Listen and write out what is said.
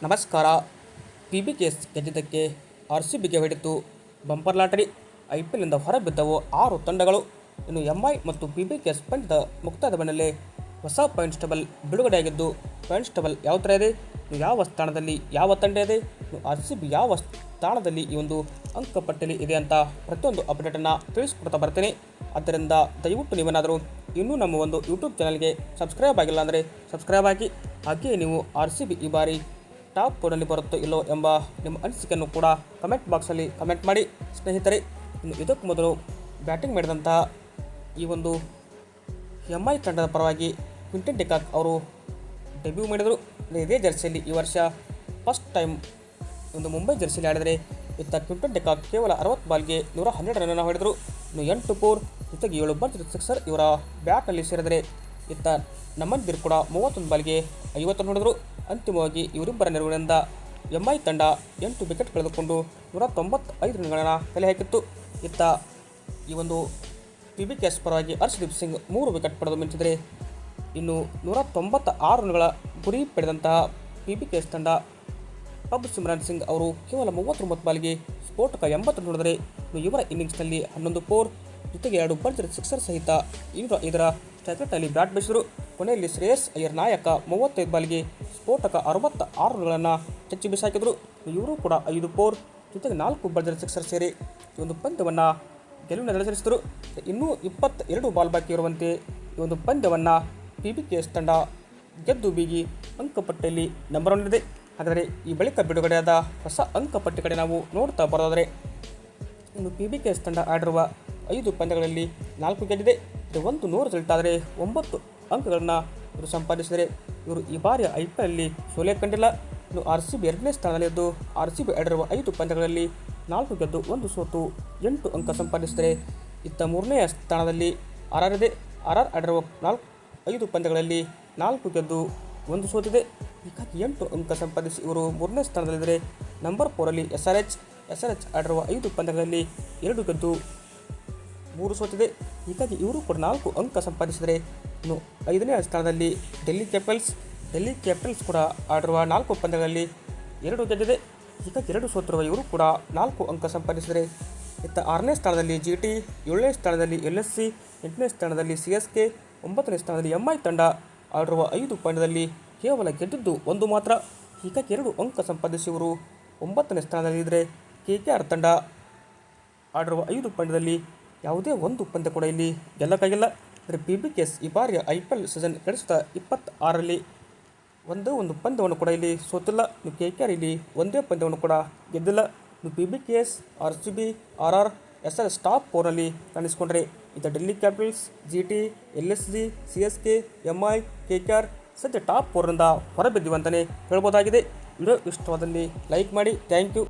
ನಮಸ್ಕಾರ. PBKS ಗೆದ್ದಿದ್ದಕ್ಕೆ RCBಗೆ ಹೊಡೆತು ಬಂಪರ್ ಲಾಟರಿ. IPLನಿಂದ ಹೊರಬಿದ್ದವು 6 ತಂಡಗಳು. ಇನ್ನು MI ಮತ್ತು PBKS ಪಂದ್ಯದ ಮುಕ್ತಾಯದ ಬೆನ್ನಲ್ಲೇ ಹೊಸ ಪಾಯಿಂಟ್ಸ್ ಟೇಬಲ್ ಬಿಡುಗಡೆಯಾಗಿದ್ದು, ಪಾಯಿಂಟ್ಸ್ ಟೇಬಲ್ ಯಾವ ಥರ ಇದೆ, ಯಾವ ಸ್ಥಾನದಲ್ಲಿ ಯಾವ ತಂಡ ಇದೆ, RCB ಯಾವ ಸ್ಥಾನದಲ್ಲಿ ಈ ಒಂದು ಅಂಕಪಟ್ಟಿಯಲ್ಲಿ ಇದೆ ಅಂತ ಪ್ರತಿಯೊಂದು ಅಪ್ಡೇಟನ್ನು ತಿಳಿಸ್ಕೊಡ್ತಾ ಬರ್ತೀನಿ. ಆದ್ದರಿಂದ ದಯವಿಟ್ಟು ನೀವೇನಾದರೂ ಇನ್ನೂ ನಮ್ಮ ಒಂದು ಯೂಟ್ಯೂಬ್ ಚಾನಲ್ಗೆ ಸಬ್ಸ್ಕ್ರೈಬ್ ಆಗಿಲ್ಲ ಅಂದರೆ ಸಬ್ಸ್ಕ್ರೈಬ್ ಆಗಿ. ಹಾಗೆಯೇ ನೀವು RCB ಈ ಬಾರಿ ಟಾಪ್ 4ನಲ್ಲಿ ಬರುತ್ತೋ ಇಲ್ಲೋ ಎಂಬ ನಿಮ್ಮ ಅನಿಸಿಕೆಯನ್ನು ಕೂಡ ಕಮೆಂಟ್ ಬಾಕ್ಸಲ್ಲಿ ಕಮೆಂಟ್ ಮಾಡಿ ಸ್ನೇಹಿತರೆ. ಇನ್ನು ಇದಕ್ಕೂ ಮೊದಲು ಬ್ಯಾಟಿಂಗ್ ಮಾಡಿದಂತಹ ಈ ಒಂದು MI ತಂಡದ ಪರವಾಗಿ ಕ್ವಿಂಟನ್ ಡಿಕಾಕ್ ಅವರು ಡೆಬ್ಯೂ ಮಾಡಿದರು. ಇದೇ ಜರ್ಸಿಯಲ್ಲಿ ಈ ವರ್ಷ ಫಸ್ಟ್ ಟೈಮ್ ಒಂದು ಮುಂಬೈ ಜರ್ಸಿಯಲ್ಲಿ ಆಡಿದರೆ ಇತ್ತ ಕ್ವಿಂಟನ್ ಡಿಕಾಕ್ ಕೇವಲ 60 ಬಾಲ್ಗೆ 112 ರನ್ನನ್ನು ಹೊಡೆದರು. ಇನ್ನು 8 4 ಜೊತೆಗೆ 7 ಭರ್ಜರಿ ಸಿಕ್ಸರ್ ಇವರ ಬ್ಯಾಟ್ನಲ್ಲಿ ಸೇರಿದರೆ ಇತ್ತ ನಮನ್ ಗಿರ್ ಕೂಡ 31 ಬಾಲ್ಗೆ 50 ರನ್ ಹೊಡೆದರು. ಅಂತಿಮವಾಗಿ ಇವರಿಬ್ಬರ ನೆರವಿನಿಂದ MI ತಂಡ 8 ವಿಕೆಟ್ ಕಳೆದುಕೊಂಡು 195 ರನ್ಗಳನ್ನು ಕಲೆ ಹಾಕಿತ್ತು. ಇತ್ತ ಈ ಒಂದು PBKS ಪರವಾಗಿ ಹರ್ಷದೀಪ್ ಸಿಂಗ್ 3 ವಿಕೆಟ್ ಪಡೆದು ಮಿಂಚಿದರೆ, ಇನ್ನು 196 ರನ್ಗಳ ಗುರಿ ಪಡೆದಂತಹ PBKS ತಂಡ ಪಬ್ ಸಿಮ್ರಾನ್ ಸಿಂಗ್ ಅವರು ಕೇವಲ 39 ಬಾಲ್ಗೆ ಸ್ಫೋಟಕ 80 ರನ್ ಹೊಡೆದರೆ, ಇವರ ಇನ್ನಿಂಗ್ಸ್ನಲ್ಲಿ 11 4 ಜೊತೆಗೆ 2 ಭರ್ಜರಿ ಸಿಕ್ಸರ್ ಸಹಿತ ಇದರ ಸ್ಟ್ರೈಕ್ನಲ್ಲಿ ಬ್ಯಾಟ್ ಬೀಸಿದರು. ಕೊನೆಯಲ್ಲಿ ಶ್ರೇಯಸ್ ಅಯ್ಯರ್ ನಾಯಕ 35 ಬಾಲ್ಗೆ ಸ್ಫೋಟಕ 66 ರನ್ಗಳನ್ನು ಚಚ್ಚಿ ಬಿಸಾಕಿದರು. ಇವರು ಕೂಡ 5 4 ಜೊತೆಗೆ 4 ಭರ್ಜರಿ ಸಿಕ್ಸರ್ ಸೇರಿ ಈ ಒಂದು ಪಂದ್ಯವನ್ನು ಗೆಲುವಿನ ದಳಸರಿಸಿದರು. ಇನ್ನೂ 22 ಬಾಲ್ ಬಾಕಿ ಇರುವಂತೆ ಈ ಒಂದು ಪಂದ್ಯವನ್ನು PBKS ತಂಡ ಗೆದ್ದು ಬೀಗಿ ಅಂಕಪಟ್ಟಿಯಲ್ಲಿ ನಂಬರ್ 1 ಇದೆ. ಹಾಗಾದರೆ ಈ ಬಳಿಕ ಬಿಡುಗಡೆಯಾದ ಹೊಸ ಅಂಕಪಟ್ಟಿ ಕಡೆ ನಾವು ನೋಡ್ತಾ ಬರೋದಾದರೆ, ಇನ್ನು PBKS ತಂಡ ಆಡಿರುವ 5 ಪಂದ್ಯಗಳಲ್ಲಿ 4 ಗೆದ್ದಿದೆ. ಇದು ಒಂದು 100 ರಿಸಲ್ಟ್ ಆದರೆ 9 ಅಂಕಗಳನ್ನು ಇವರು ಸಂಪಾದಿಸಿದರೆ, ಇವರು ಈ ಬಾರಿಯ IPLನಲ್ಲಿ ಸೋಲೆ ಕಂಡಿಲ್ಲ. ಇನ್ನು RCB 2ನೇ ಸ್ಥಾನದಲ್ಲಿದ್ದು, RCB ಆಡಿರುವ 5 ಪಂದ್ಯಗಳಲ್ಲಿ 4 ಗೆದ್ದು 1 ಸೋತು 8 ಅಂಕ ಸಂಪಾದಿಸಿದರೆ, ಇತ್ತ 3ನೇ ಸ್ಥಾನದಲ್ಲಿ RR ಇದೆ. RR ಆಡಿರುವ 5 ಪಂದ್ಯಗಳಲ್ಲಿ 4 ಗೆದ್ದು 1 ಸೋತಿದೆ. ಹೀಗಾಗಿ 8 ಅಂಕ ಸಂಪಾದಿಸಿ ಇವರು 3ನೇ ಸ್ಥಾನದಲ್ಲಿದ್ದರೆ, ನಂಬರ್ 4ರಲ್ಲಿ SRH ಆಡಿರುವ 5 ಪಂದ್ಯಗಳಲ್ಲಿ 2 ಗೆದ್ದು 3 ಸೋತಿದೆ. ಹೀಗಾಗಿ ಇವರು ಕೂಡ 4 ಅಂಕ ಸಂಪಾದಿಸಿದರೆ, ಇನ್ನು 5ನೇ ಸ್ಥಾನದಲ್ಲಿ ಡೆಲ್ಲಿ ಕ್ಯಾಪಿಟಲ್ಸ್ ಕೂಡ ಆಡಿರುವ 4 ಪಂದ್ಯಗಳಲ್ಲಿ 2 ಗೆದ್ದಿದೆ. ಹೀಗಾಗಿ 2 ಸೋತಿರುವ ಇವರು ಕೂಡ 4 ಅಂಕ ಸಂಪಾದಿಸಿದರೆ, ಇತ್ತ 6ನೇ ಸ್ಥಾನದಲ್ಲಿ GT, 7ನೇ ಸ್ಥಾನದಲ್ಲಿ LSC, 8ನೇ ಸ್ಥಾನದಲ್ಲಿ CSK, 9ನೇ ಸ್ಥಾನದಲ್ಲಿ MI ತಂಡ ಆಡಿರುವ 5 ಪಂದ್ಯದಲ್ಲಿ ಕೇವಲ ಗೆದ್ದಿದ್ದು 1 ಮಾತ್ರ. ಹೀಗಾಗಿ 2 ಅಂಕ ಸಂಪಾದಿಸಿ ಇವರು 9ನೇ ಸ್ಥಾನದಲ್ಲಿದ್ದರೆ, KKR ತಂಡ ಆಡಿರುವ 5 ಪಂದ್ಯದಲ್ಲಿ ಯಾವುದೇ ಒಂದು ಪಂದ್ಯ ಕೂಡ ಇಲ್ಲಿ ಗೆಲ್ಲಕ್ಕಾಗಿಲ್ಲ. ಅಂದರೆ PBKS ಈ ಬಾರಿಯ IPL ಸೀಸನ್ 2026ರಲ್ಲಿ ಒಂದೇ ಒಂದು ಪಂದ್ಯವನ್ನು ಕೂಡ ಇಲ್ಲಿ ಸೋತಿಲ್ಲ. ಇನ್ನು KKR ಇಲ್ಲಿ ಒಂದೇ ಪಂದ್ಯವನ್ನು ಕೂಡ ಗೆದ್ದಿಲ್ಲ. ಇನ್ನು PBKS, RCB, RR, SRH top 4ನಲ್ಲಿ ಕಾಣಿಸಿಕೊಂಡರೆ, ಇತ್ತ Delhi capitals, GT, LSC, CSK, MI, KKR ಸದ್ಯ ಟಾಪ್ 4ರಿಂದ ಹೊರಬಿದ್ದಿವೆ ಅಂತಲೇ ಹೇಳ್ಬೋದಾಗಿದೆ. ವಿಡಿಯೋ ಇಷ್ಟವಾದಲ್ಲಿ ಲೈಕ್ ಮಾಡಿ. Thank you.